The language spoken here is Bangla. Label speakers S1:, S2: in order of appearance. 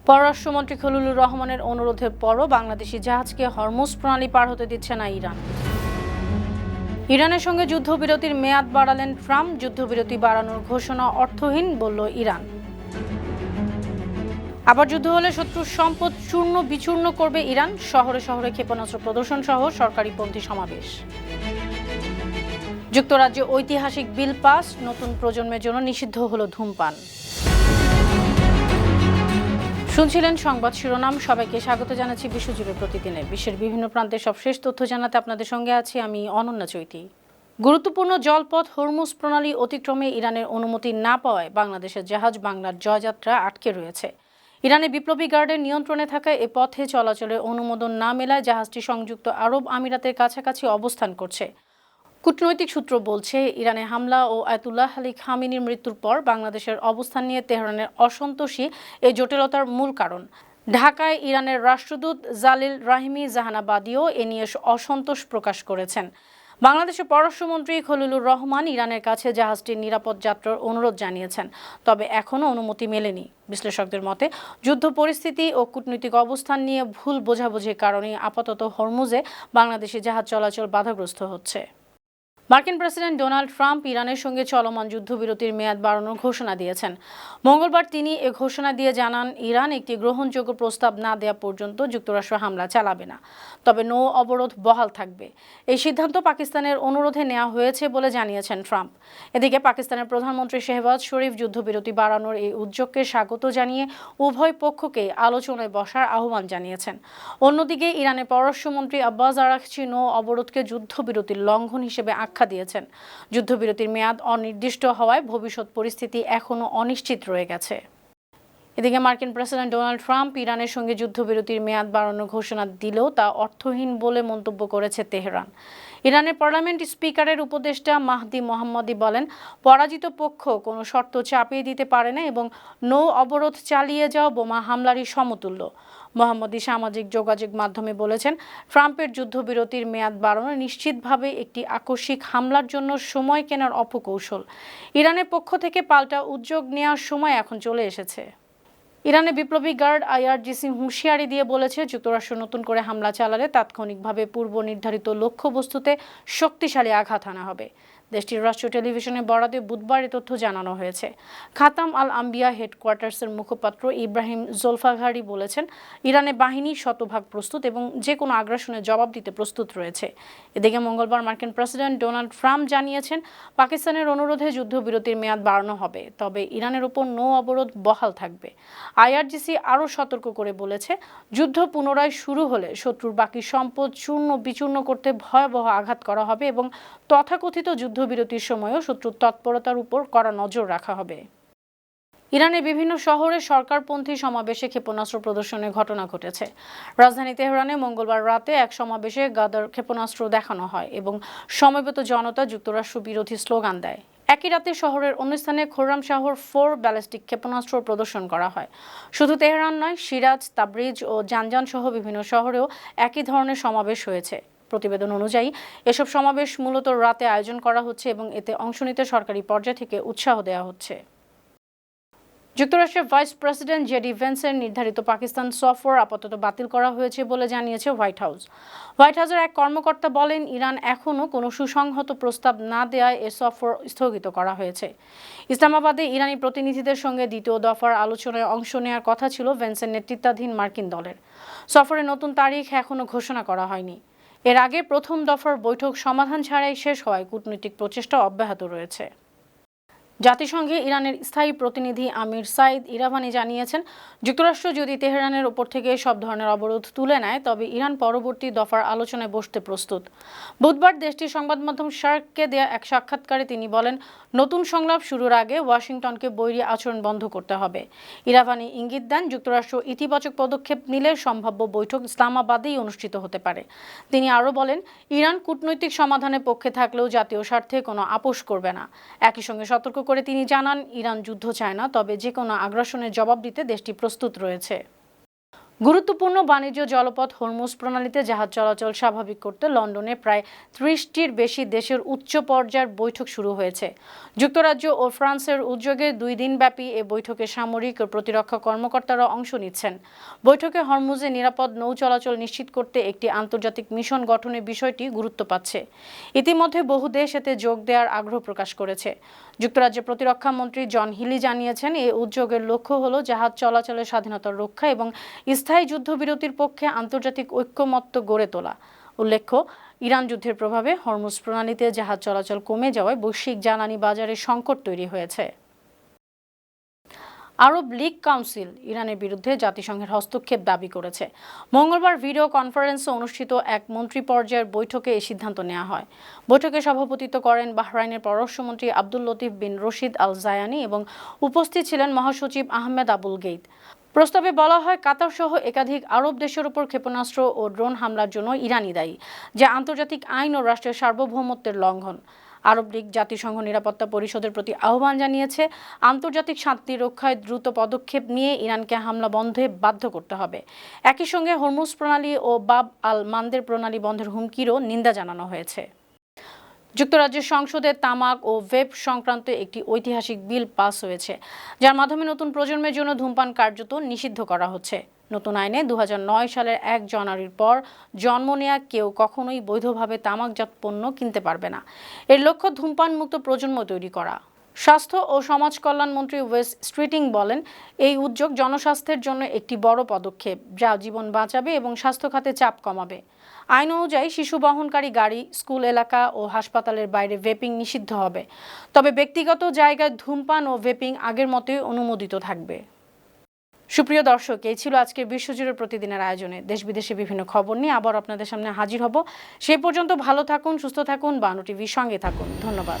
S1: পররাষ্ট্রমন্ত্রী খলিলুর রহমানের অনুরোধের পরও বাংলাদেশি জাহাজকে হরমুজ প্রণালী পার হতে দিচ্ছে না ইরান। ইরানের সঙ্গে যুদ্ধবিরতির মেয়াদ বাড়ালেন ট্রাম্প। যুদ্ধবিরতি বাড়ানোর ঘোষণা অর্থহীন বলল ইরান। আবার যুদ্ধ হলে শত্রুর সম্পদ চূর্ণ বিচূর্ণ করবে ইরান। শহরে শহরে ক্ষেপণাস্ত্র প্রদর্শন সহ সরকারিপন্থী সমাবেশ। যুক্তরাজ্যে ঐতিহাসিক বিল পাস, নতুন প্রজন্মের জন্য নিষিদ্ধ হলো ধূমপান। শুনছিলেন সংবাদ শিরোনাম। সবাইকে স্বাগত জানাচ্ছি বিশ্বজুড়ে প্রতিদিনের বিশ্বের বিভিন্ন প্রান্তের সবশেষ তথ্য জানাতে আপনাদের সঙ্গে আছি আমি অনন্যা চৈতি। গুরুত্বপূর্ণ জলপথ হরমুজ প্রণালী অতিক্রমে ইরানের অনুমতি না পাওয়ায় বাংলাদেশের জাহাজ বাংলার জয়যাত্রা আটকে রয়েছে। ইরানের বিপ্লবী গার্ডের নিয়ন্ত্রণে থাকা এ পথে চলাচলের অনুমোদন না মেলায় জাহাজটি সংযুক্ত আরব আমিরাতের কাছাকাছি অবস্থান করছে। কূটনৈতিক সূত্র বলছে, ইরানে হামলা ও আয়াতুল্লাহ আলী খামেনির মৃত্যুর পর বাংলাদেশের অবস্থান নিয়ে তেহরানের অসন্তোষই এই জটিলতার মূল কারণ। ঢাকায় ইরানের রাষ্ট্রদূত জালিল রাহিমি জাহানাবাদীও এ নিয়ে অসন্তোষ প্রকাশ করেছেন। বাংলাদেশের পররাষ্ট্রমন্ত্রী খলিলুর রহমান ইরানের কাছে জাহাজটির নিরাপদ যাত্রার অনুরোধ জানিয়েছেন, তবে এখনও অনুমতি মেলেনি। বিশ্লেষকদের মতে, যুদ্ধ পরিস্থিতি ও কূটনৈতিক অবস্থান নিয়ে ভুল বোঝাবুঝির কারণে আপাতত হরমুজে বাংলাদেশি জাহাজ চলাচল বাধাগ্রস্ত হচ্ছে। মার্কিন প্রেসিডেন্ট ডোনাল্ড ট্রাম্প ইরানের সঙ্গে চলমান যুদ্ধবিরতির মেয়াদ বাড়ানোর ঘোষণা দিয়েছেন। মঙ্গলবার তিনি এ ঘোষণা দিয়ে জানান, ইরান একটি গ্রহণযোগ্য প্রস্তাব না দেওয়া পর্যন্ত যুক্তরাষ্ট্র হামলা চালাবে না, তবে নৌ অবরোধ বহাল থাকবে। এই সিদ্ধান্ত পাকিস্তানের অনুরোধে নেওয়া হয়েছে বলে জানিয়েছেন ট্রাম্প। এদিকে পাকিস্তানের প্রধানমন্ত্রী শেহবাজ শরীফ যুদ্ধবিরতি বাড়ানোর এই উদ্যোগকে স্বাগত জানিয়ে উভয় পক্ষকে আলোচনায় বসার আহ্বান জানিয়েছেন। অন্যদিকে ইরানের পররাষ্ট্রমন্ত্রী আব্বাস আরাগচি নৌ অবরোধকে যুদ্ধবিরতির লঙ্ঘন হিসেবে আখ্যা দিয়েছেন। যুদ্ধবিরতির মেয়াদ অনির্দিষ্ট হওয়ায় ভবিষ্যৎ পরিস্থিতি এখনও অনিশ্চিত রয়ে গেছে। এদিকে মার্কিন প্রেসিডেন্ট ডোনাল্ড ট্রাম্প ইরানের সঙ্গে যুদ্ধবিরতির মেয়াদ বাড়ানোর ঘোষণা দিলেও তা অর্থহীন বলে মন্তব্য করেছে তেহরান। ইরানের পার্লামেন্ট স্পিকারের উপদেষ্টা মাহদি মোহাম্মদি বলেন, পরাজিত পক্ষ কোনো শর্ত চাপিয়ে দিতে পারে না এবং নৌ অবরোধ চালিয়ে যাওয়া বোমা হামলারই সমতুল্য। মোহাম্মদি সামাজিক যোগাযোগ মাধ্যমে বলেছেন, ট্রাম্পের যুদ্ধবিরতির মেয়াদ বাড়ানো নিশ্চিতভাবে একটি আকস্মিক হামলার জন্য সময় কেনার অপকৌশল। ইরানের পক্ষ থেকে পাল্টা উদ্যোগ নেওয়ার সময় এখন চলে এসেছে। ইরানের বিপ্লবী গার্ড আইআরজিসি হুঁশিয়ারি দিয়ে বলেছে, যুক্তরাষ্ট্র নতুন করে হামলা চালালে তাৎক্ষণিকভাবে পূর্ব নির্ধারিত লক্ষ্যবস্তুতে শক্তিশালী আঘাত হানা হবে। দেশটির রাষ্ট্রীয় টেলিভিশনে বরাতে বুধবার এ তথ্য জানানো হয়েছে। খাতাম আল আম্বিয়া হেডকোয়ার্টার্সের মুখপাত্র ইব্রাহিম জোলফাঘারি বলেছেন, ইরানের বাহিনী শতভাগ প্রস্তুত এবং যে কোনো আগ্রাসনের জবাব দিতে প্রস্তুত রয়েছে। এদিকে মঙ্গলবার মার্কিন প্রেসিডেন্ট ডোনাল্ড ট্রাম্প জানিয়েছেন, পাকিস্তানের অনুরোধে যুদ্ধবিরতির মেয়াদ বাড়ানো হবে, তবে ইরানের ওপর নৌ অবরোধ বহাল থাকবে। আইআরজিসি আরও সতর্ক করে বলেছে, যুদ্ধ পুনরায় শুরু হলে শত্রুর বাকি সম্পদ চূর্ণ বিচূর্ণ করতে ভয়াবহ আঘাত করা হবে এবং তথাকথিত যুদ্ধবিরতির সময়ও শত্রুর তৎপরতার উপর কড়া নজর রাখা হবে। ইরানের বিভিন্ন শহরে সরকারপন্থী সমাবেশে ক্ষেপণাস্ত্র প্রদর্শনের ঘটনা ঘটেছে। রাজধানী তেহরানে মঙ্গলবার রাতে এক সমাবেশে গাদার ক্ষেপণাস্ত্র দেখানো হয় এবং সমবেত জনতা যুক্তরাষ্ট্র বিরোধী স্লোগান দেয়। একই রাতে শহরের অন্য স্থানে খোররামশাহর 4 ব্যালিস্টিক ক্ষেপণাস্ত্র প্রদর্শন করা হয়। শুধু তেহরান নয়, সিরাজ, তাবরিজ ও জানজান সহ বিভিন্ন শহরেও একই ধরনের সমাবেশ হয়েছে। প্রতিবেদন অনুযায়ী এসব সমাবেশ মূলত রাতে আয়োজন করা হচ্ছে এবং এতে অংশ নিতে সরকারি পর্যায় থেকে উৎসাহ দেওয়া হচ্ছে। যুক্তরাষ্ট্রের ভাইস প্রেসিডেন্ট জেডি ভেন্সের নির্ধারিত পাকিস্তান সফর আপাতত বাতিল করা হয়েছে বলে জানিয়েছে হোয়াইট হাউস। হোয়াইট হাউসের এক কর্মকর্তা বলেন, ইরান এখনও কোনো সুসংহত প্রস্তাব না দেওয়ায় এ সফর স্থগিত করা হয়েছে। ইসলামাবাদে ইরানি প্রতিনিধিদের সঙ্গে দ্বিতীয় দফার আলোচনায় অংশ নেওয়ার কথা ছিল ভেন্সের নেতৃত্বাধীন মার্কিন দলের। সফরের নতুন তারিখ এখনও ঘোষণা করা হয়নি। এর আগে প্রথম দফার বৈঠক সমাধান ছাড়াই শেষ হওয়ায় কূটনৈতিক প্রচেষ্টা অব্যাহত রয়েছে। জাতিসংঘে ইরানের স্থায়ী প্রতিনিধি আমির সাইদ ইরাভানি জানিয়েছেন, যুক্তরাষ্ট্র যদি তেহরানের ওপর থেকে সব ধরনের অবরোধ তুলে নেয় তবে ইরান পরবর্তী দফার আলোচনায় বসতে প্রস্তুত। বুধবার দেশটির সংবাদ মাধ্যম শার্ককে দেয়া এক সাক্ষাৎকারে তিনি বলেন, নতুন সংলাপ শুরুর আগে ওয়াশিংটনকে বৈরী আচরণ বন্ধ করতে হবে। ইরাভানি ইঙ্গিত দেন, যুক্তরাষ্ট্র ইতিবাচক পদক্ষেপ নিলে সম্ভাব্য বৈঠক ইসলামাবাদেই অনুষ্ঠিত হতে পারে। তিনি আরও বলেন, ইরান কূটনৈতিক সমাধানের পক্ষে থাকলেও জাতীয় স্বার্থে কোনো আপোষ করবে না। একই সঙ্গে সতর্ক করে তিনি জানান, ইরান যুদ্ধ চায় না, তবে যে কোনো আগ্রাসনের জবাব দিতে দেশটি প্রস্তুত রয়েছে। গুরুত্বপূর্ণ বাণিজ্য জলপথ হরমুজ প্রণালীতে জাহাজ চলাচল স্বাভাবিক করতে লন্ডনে প্রায় 30টির বেশি দেশের উচ্চ পর্যায়ের বৈঠক শুরু হয়েছে। যুক্তরাজ্য ও ফ্রান্সের উদ্যোগে 2 দিনব্যাপী এ বৈঠকে সামরিক ও প্রতিরক্ষা কর্মকর্তারা অংশ নিচ্ছেন। বৈঠকে হরমুজে নিরাপদ নৌ চলাচল নিশ্চিত করতে একটি আন্তর্জাতিক মিশন গঠনের বিষয়টি গুরুত্ব পাচ্ছে। ইতিমধ্যে বহু দেশ এতে যোগ দেওয়ার আগ্রহ প্রকাশ করেছে। যুক্তরাজ্যের প্রতিরক্ষা মন্ত্রী জন হিলি জানিয়েছেন, এই উদ্যোগের লক্ষ্য হল জাহাজ চলাচলের স্বাধীনতার রক্ষা এবং স্থায়ী যুদ্ধবিরতির পক্ষে আন্তর্জাতিক ঐক্যমত্য গড়ে তোলা। উল্লেখ্য, ইরান যুদ্ধের প্রভাবে হরমুজ প্রণালীতে জাহাজ চলাচল কমে যাওয়ায় বৈশ্বিক জ্বালানি বাজারে সংকট তৈরি হয়েছে। আরব লীগ কাউন্সিল ইরানের বিরুদ্ধে জাতিসংঘের হস্তক্ষেপ দাবি করেছে। মঙ্গলবার ভিডিও কনফারেন্সে অনুষ্ঠিত এক মন্ত্রী পর্যায়ের বৈঠকে এই সিদ্ধান্ত নেওয়া হয়। বৈঠকে সভাপতিত্ব করেন বাহরাইনের পররাষ্ট্রমন্ত্রী আব্দুল লতিফ বিন রশিদ আল জায়ানি এবং উপস্থিত ছিলেন মহাসচিব আহমেদ আবুল গেইত। প্রস্তাবে বলা হয়, কাতার সহ একাধিক আরব দেশের উপর ক্ষেপণাস্ত্র ও ড্রোন হামলার জন্য ইরানই দায়ী, যা আন্তর্জাতিক আইন ও রাষ্ট্রের সার্বভৌমত্বের লঙ্ঘন। আরব লীগ জাতিসংঘ নিরাপত্তা পরিষদের প্রতি আহ্বান জানিয়েছে, আন্তর্জাতিক শান্তি রক্ষায় দ্রুত পদক্ষেপ নিয়ে ইরানকে হামলা বন্ধে বাধ্য করতে হবে। একই সঙ্গে হরমুজ প্রণালী ও বাব আল মান্দের প্রণালী বন্ধের হুমকিরও নিন্দা জানানো হয়েছে। যুক্তরাজ্যের সংসদে তামাক ও ভেপ সংক্রান্ত একটি ঐতিহাসিক বিল পাস হয়েছে, যার মাধ্যমে নতুন প্রজন্মের জন্য ধূমপান কার্যত নিষিদ্ধ করা হচ্ছে। নতুন আইনে 2009 সালের 1 জানুয়ারির পর জন্ম নেয়া কেউ কখনোই বৈধভাবে তামাকজাত পণ্য কিনতে পারবে না। এর লক্ষ্য ধূমপানমুক্ত প্রজন্ম তৈরি করা। স্বাস্থ্য ও সমাজ কল্যাণ মন্ত্রী ওয়েস স্ট্রিটিং বলেন, এই উদ্যোগ জনস্বাস্থ্যের জন্য একটি বড় পদক্ষেপ, যা জীবন বাঁচাবে এবং স্বাস্থ্য খাতে চাপ কমাবে। আইন অনুযায়ী শিশু বহনকারী গাড়ি, স্কুল এলাকা ও হাসপাতালের বাইরে ভেপিং নিষিদ্ধ হবে। তবে ব্যক্তিগত জায়গায় ধূমপান ও ভেপিং আগের মতোই অনুমোদিত থাকবে। সুপ্রিয় দর্শক, এই ছিল আজকের বিশ্বজুড়ে প্রতিদিনের আয়োজনে। দেশ বিদেশে বিভিন্ন খবর নিয়ে আবার আপনাদের সামনে হাজির হব। সেই পর্যন্ত ভালো থাকুন, সুস্থ থাকুন, বানু টিভির সঙ্গে থাকুন। ধন্যবাদ।